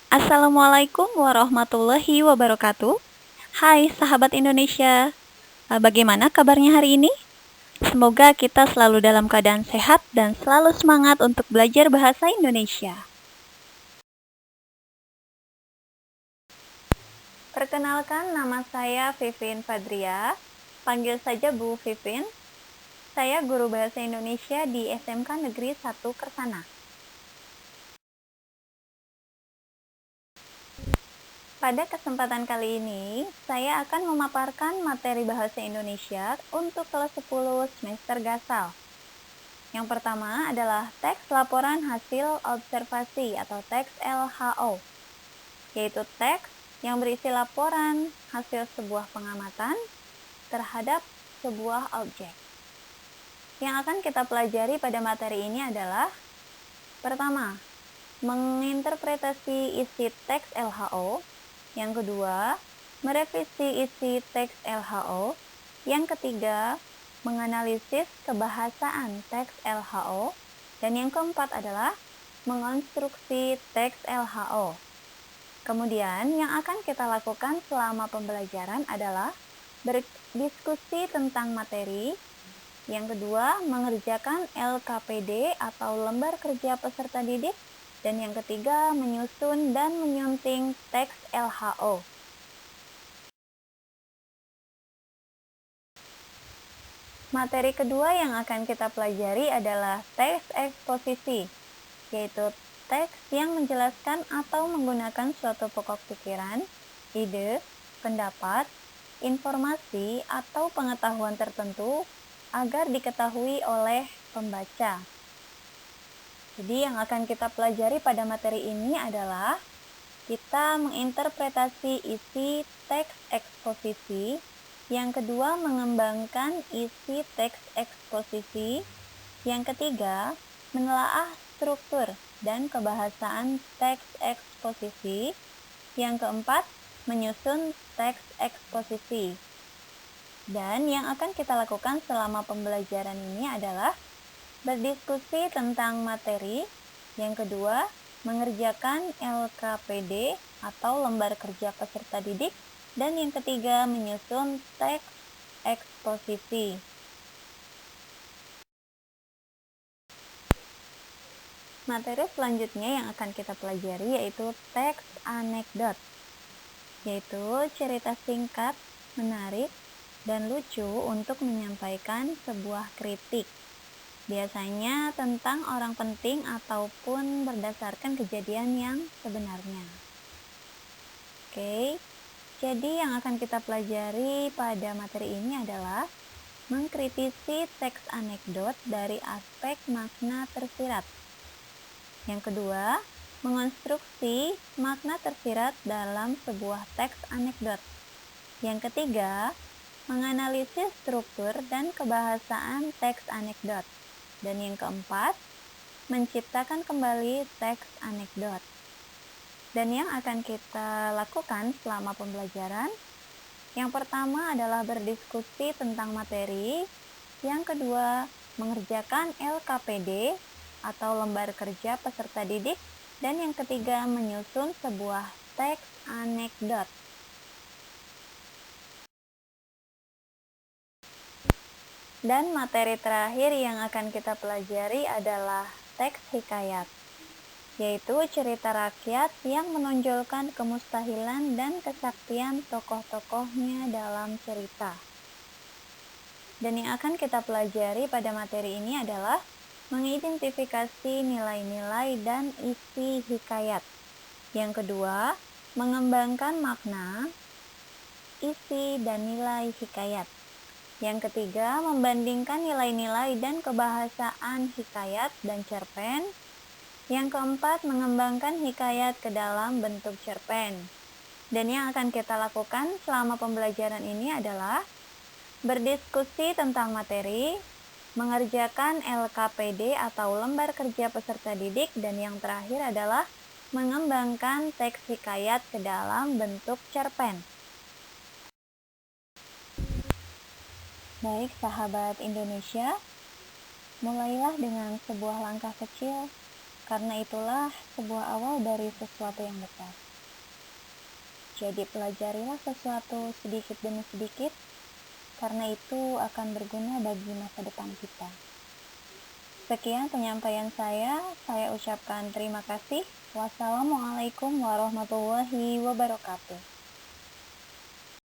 Assalamualaikum warahmatullahi wabarakatuh. Hai sahabat Indonesia, bagaimana kabarnya hari ini? Semoga kita selalu dalam keadaan sehat dan selalu semangat untuk belajar bahasa Indonesia. Perkenalkan, nama saya Vivin Fadria, panggil saja Bu Vivin. Saya guru bahasa Indonesia di SMK Negeri 1 Kersana. Pada kesempatan kali ini, saya akan memaparkan materi bahasa Indonesia untuk kelas 10 semester Gasal. Yang pertama adalah teks laporan hasil observasi atau teks LHO, yaitu teks yang berisi laporan hasil sebuah pengamatan terhadap sebuah objek. Yang akan kita pelajari pada materi ini adalah pertama, menginterpretasi isi teks LHO. Yang kedua, merevisi isi teks LHO. Yang ketiga, menganalisis kebahasaan teks LHO. Dan yang keempat adalah mengonstruksi teks LHO. Kemudian, yang akan kita lakukan selama pembelajaran adalah berdiskusi tentang materi. Yang kedua, mengerjakan LKPD atau lembar kerja peserta didik. Dan yang ketiga, menyusun dan menyunting teks LHO. Materi kedua yang akan kita pelajari adalah teks eksposisi, yaitu teks yang menjelaskan atau menggunakan suatu pokok pikiran, ide, pendapat, informasi, atau pengetahuan tertentu agar diketahui oleh pembaca. Jadi yang akan kita pelajari pada materi ini adalah kita menginterpretasi isi teks eksposisi. Yang kedua, mengembangkan isi teks eksposisi. Yang ketiga, menelaah struktur dan kebahasaan teks eksposisi. Yang keempat, menyusun teks eksposisi. Dan yang akan kita lakukan selama pembelajaran ini adalah berdiskusi tentang materi. Yang kedua, mengerjakan LKPD atau lembar kerja peserta didik. Dan yang ketiga, menyusun teks eksposisi. Materi selanjutnya yang akan kita pelajari yaitu teks anekdot, yaitu cerita singkat, menarik, dan lucu untuk menyampaikan sebuah kritik. Biasanya tentang orang penting ataupun berdasarkan kejadian yang sebenarnya. Oke, jadi yang akan kita pelajari pada materi ini adalah mengkritisi teks anekdot dari aspek makna tersirat. Yang kedua, mengonstruksi makna tersirat dalam sebuah teks anekdot. Yang ketiga, menganalisis struktur dan kebahasaan teks anekdot. Dan yang keempat, menciptakan kembali teks anekdot. Dan yang akan kita lakukan selama pembelajaran, yang pertama adalah berdiskusi tentang materi. Yang kedua, mengerjakan LKPD atau lembar kerja peserta didik. Dan yang ketiga, menyusun sebuah teks anekdot. Dan materi terakhir yang akan kita pelajari adalah teks hikayat, yaitu cerita rakyat yang menonjolkan kemustahilan dan kesaktian tokoh-tokohnya dalam cerita. Dan yang akan kita pelajari pada materi ini adalah mengidentifikasi nilai-nilai dan isi hikayat. Yang kedua, mengembangkan makna, isi, dan nilai hikayat. Yang ketiga, membandingkan nilai-nilai dan kebahasaan hikayat dan cerpen. Yang keempat, mengembangkan hikayat ke dalam bentuk cerpen. Dan yang akan kita lakukan selama pembelajaran ini adalah berdiskusi tentang materi, mengerjakan LKPD atau lembar kerja peserta didik, dan yang terakhir adalah mengembangkan teks hikayat ke dalam bentuk cerpen. Baik sahabat Indonesia, mulailah dengan sebuah langkah kecil karena itulah sebuah awal dari sesuatu yang besar. Jadi pelajarilah sesuatu sedikit demi sedikit, karena itu akan berguna bagi masa depan kita. Sekian penyampaian saya ucapkan terima kasih. Wassalamualaikum warahmatullahi wabarakatuh.